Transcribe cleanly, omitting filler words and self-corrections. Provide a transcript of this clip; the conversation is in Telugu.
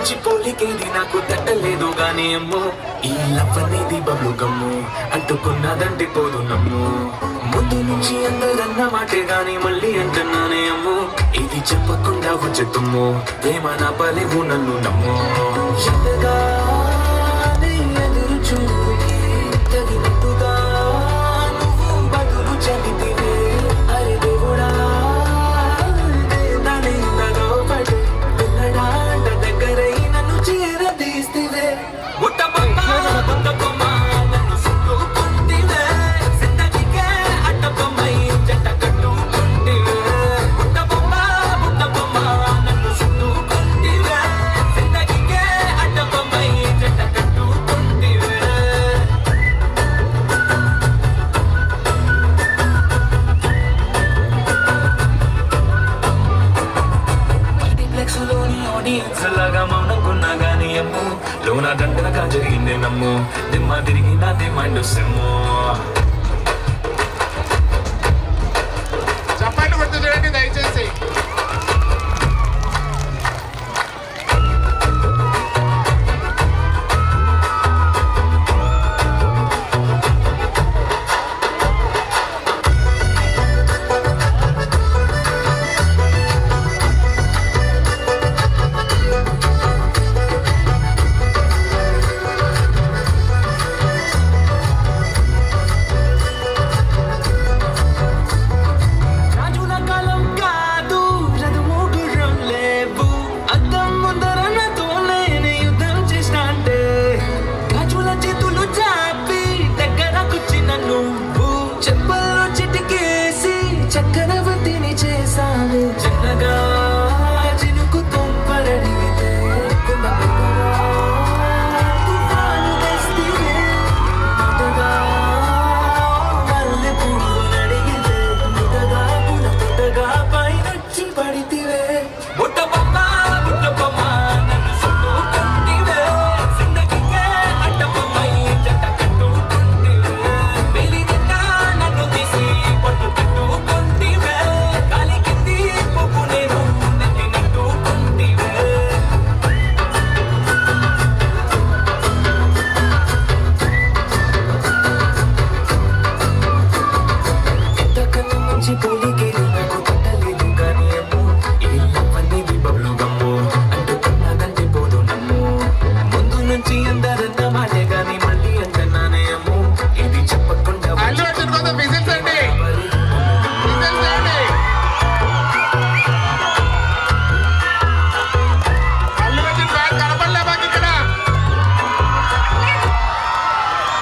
పిచ్చి పోలికేది నాకు తట్టలేదు గానీ అమ్మో ఈ లవ్ అనేది బబ్లు గమ్ము అంటుకున్నదంటే పోదు నమ్ము ముందు నుంచి అందరన్న మాటే గాని మళ్ళీ అంటున్నానే అమ్ము ఇది చెప్పకుండా వచ్చేతుమ్ము ప్రేమ నా పలేవు నన్ను నమ్ము ఎంతగానే ఎదురు చూపుకి తగినట్టుగా నువ్వు బదులు చెబితివే అరే దేవుడా దాని నలో పడి పిల్లడాంట దగ్గరై నన్ను చేరదీస్తివే ముట్టబొమ్మ ముట్టబొమ్మ నన్ను చుట్టుకుంటివే జిందగీకే అడ్డబొమ్మై జంట కట్టుకుంటివే ముట్టబొమ్మ ముట్టబొమ్మ నన్ను చుట్టుకుంటివే జిందగీకే అడ్డబొమ్మై జంట కట్టుకుంటివే మల్టీప్లెక్స్ లోని ఆడియన్స్ లాగా మౌనంకున్నా గానీ అమ్ము లోన దండగా జరిగిందే నమ్ము దిమ్మ తిరిగి నాదే మైండ్ సెమ్ము